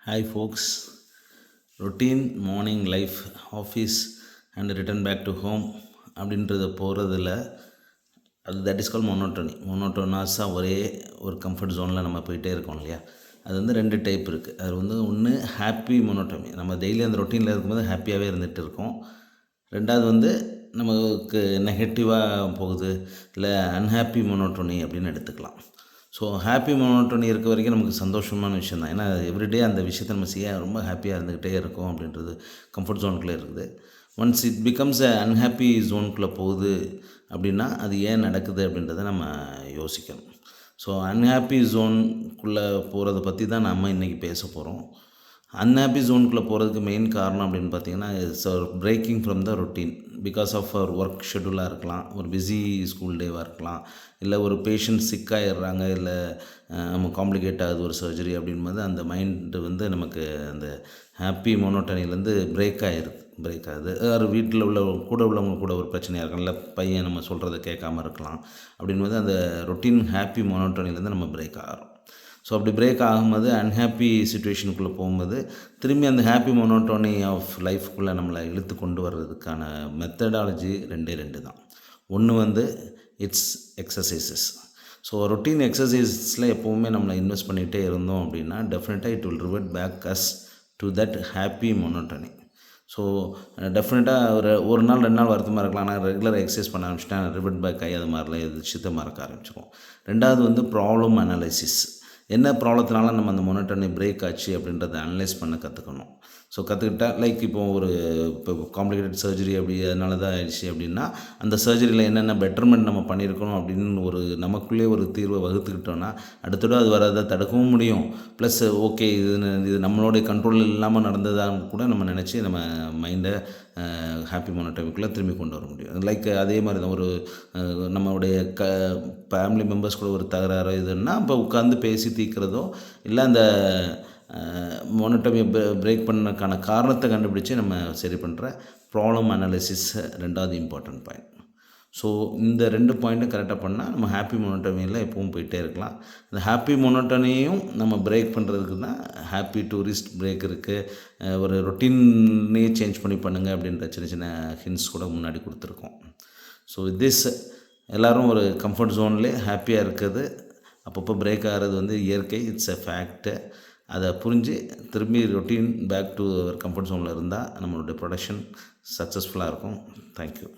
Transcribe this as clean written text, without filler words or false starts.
Hi folks, routine morning life, office and return back to home அப்படின்றது போகிறதில்ல. அது that is call மொனோட்டோனஸாக ஒரே ஒரு கம்ஃபர்ட் ஜோனில் நம்ம போயிட்டே இருக்கோம் இல்லையா. அது வந்து ரெண்டு டைப் இருக்குது. அது வந்து ஒன்று ஹாப்பி மொனோட்டோனி, நம்ம டெய்லி அந்த ரொட்டீனில் இருக்கும்போது ஹாப்பியாகவே இருந்துகிட்டு இருக்கோம். ரெண்டாவது வந்து நமக்கு நெகட்டிவாக போகுது, இல்லை அன்ஹாப்பி மொனோட்டோனி அப்படின்னு எடுத்துக்கலாம். ஸோ ஹாப்பி மொனோட்டோனி இருக்க வரைக்கும் நமக்கு சந்தோஷமான விஷயம் தான். ஏன்னா எவ்ரிடே அந்த விஷயத்தை நம்ம செய்ய ரொம்ப ஹாப்பியாக இருந்துக்கிட்டே இருக்கோம் அப்படின்றது கம்ஃபர்ட் ஜோனுக்குள்ளே இருக்குது. Once it becomes a unhappy ஜோனுக்குள்ளே போகுது அப்படின்னா அது ஏன் நடக்குது அப்படின்றத நம்ம யோசிக்கணும். ஸோ அன்ஹாப்பி ஜோனுக்குள்ளே போகிறத பற்றி தான் நம்ம இன்றைக்கி பேச போகிறோம். அன்ஹாப்பி ஜோனுக்குள்ளே போகிறதுக்கு மெயின் காரணம் அப்படின்னு பார்த்தீங்கன்னா it's breaking from the routine because of our work ஷெட்யூலாக இருக்கலாம், ஒரு பிஸி ஸ்கூல் டேவாக இருக்கலாம், இல்லை ஒரு பேஷண்ட் சிக்காயிடுறாங்க, இல்லை நம்ம காம்ப்ளிகேட் ஆகுது ஒரு சர்ஜரி அப்படின்போது அந்த மைண்டு வந்து நமக்கு அந்த ஹாப்பி மோனோட்டனிலேருந்து பிரேக் ஆகுது. ஒரு வீட்டில் கூட உள்ளவங்க கூட ஒரு பிரச்சனையாக இருக்கலாம், இல்லை பையன் நம்ம சொல்கிறத கேட்காம இருக்கலாம். அப்படின்போது அந்த ரொட்டீன் ஹாப்பி மோனோட்டனிலேருந்து நம்ம பிரேக் ஆகிறோம். ஸோ அப்படி பிரேக் ஆகும்போது அன்ஹாப்பி சுச்சுவேஷனுக்குள்ளே போகும்போது திரும்பி அந்த ஹாப்பி மோனோட்டோனி ஆஃப் லைஃப்குள்ளே நம்மளை இழுத்து கொண்டு வர்றதுக்கான மெத்தடாலஜி ரெண்டு தான். ஒன்று வந்து இட்ஸ் எக்ஸசைசஸ். ஸோ ரொட்டீன் எக்ஸசைஸில் எப்போவுமே நம்மளை இன்வெஸ்ட் பண்ணிகிட்டே இருந்தோம் அப்படின்னா டெஃபினட்டாக it will revert back as to that happy monotony. So டெஃபினட்டாக ஒரு நாள் 2 நாள் வருத்தமாக இருக்கலாம், ஆனால் ரெகுலர் எக்ஸசைஸ் பண்ண ஆரம்பிச்சிட்டேன் ரிவர்ட் பேக் ஆகி அது மாதிரிலாம் எது விஷயத்தை மறக்க ஆரம்பிச்சிடும். ரெண்டாவது வந்து ப்ராப்ளம் அனாலிசிஸ். என்ன ப்ராப்ளத்தினால நம்ம அந்த மொனோட்டனி பிரேக் ஆச்சு அப்படின்றத அனலைஸ் பண்ண கற்றுக்கணும். ஸோ கற்றுக்கிட்டா லைக் இப்போ காம்ப்ளிகேட்டட் சர்ஜரி அப்படி அதனால தான் ஆயிடுச்சு அப்படின்னா அந்த சர்ஜரியில் என்னென்ன பெட்டர்மெண்ட் நம்ம பண்ணியிருக்கணும் அப்படின்னு ஒரு நமக்குள்ளே ஒரு தீர்வை வகுத்துக்கிட்டோன்னா அடுத்தோட அது வராத தடுக்கவும் முடியும். ப்ளஸ் ஓகே இது நம்மளுடைய கண்ட்ரோல் இல்லாமல் நடந்ததாக கூட நம்ம நினச்சி நம்ம மைண்டை ஹாப்பி மோனோட்டோனிக்குள்ளே திரும்பி கொண்டு வர முடியும். லைக் அதே மாதிரி தான் ஒரு நம்மளுடைய ஃபேமிலி மெம்பர்ஸ் கூட ஒரு தகராறோ இதுன்னா இப்போ உட்காந்து பேசி தீர்க்கிறதோ, இல்லை அந்த மோனோட்டோனியை பிரேக் பண்ணக்கான காரணத்தை கண்டுபிடிச்சி நம்ம சரி பண்ணுற ப்ராப்ளம் அனாலிசிஸ் ரெண்டாவது இம்பார்ட்டன்ட் பாயிண்ட். ஸோ இந்த 2 பாயிண்ட்டும் கரெக்டாக பண்ணால் நம்ம ஹாப்பி மோனோட்டோனியில் எப்பவும் போயிட்டே இருக்கலாம். இந்த ஹாப்பி மோனோட்டோனியையும் நம்ம பிரேக் பண்ணுறதுக்கு தான் ஹாப்பி டூரிஸ்ட் பிரேக் இருக்குது. ஒரு ரொட்டீனே சேஞ்ச் பண்ணி பண்ணுங்கள் அப்படின்ற சின்ன சின்ன ஹிண்ட்ஸ் கூட முன்னாடி கொடுத்துருக்கோம். ஸோ திஸ் எல்லோரும் ஒரு கம்ஃபர்ட் ஜோன்லேயே ஹாப்பியாக இருக்குது, அப்பப்போ பிரேக் ஆகிறது வந்து இயற்கை, இட்ஸ் எ ஃபேக்ட்டு. அதை புரிஞ்சு திரும்பி ரொட்டீன் பேக் டு கம்ஃபர்ட் ஜோனில் இருந்தால் நம்மளுடைய ப்ரொடக்ஷன் சக்ஸஸ்ஃபுல்லாக இருக்கும். தேங்க்யூ.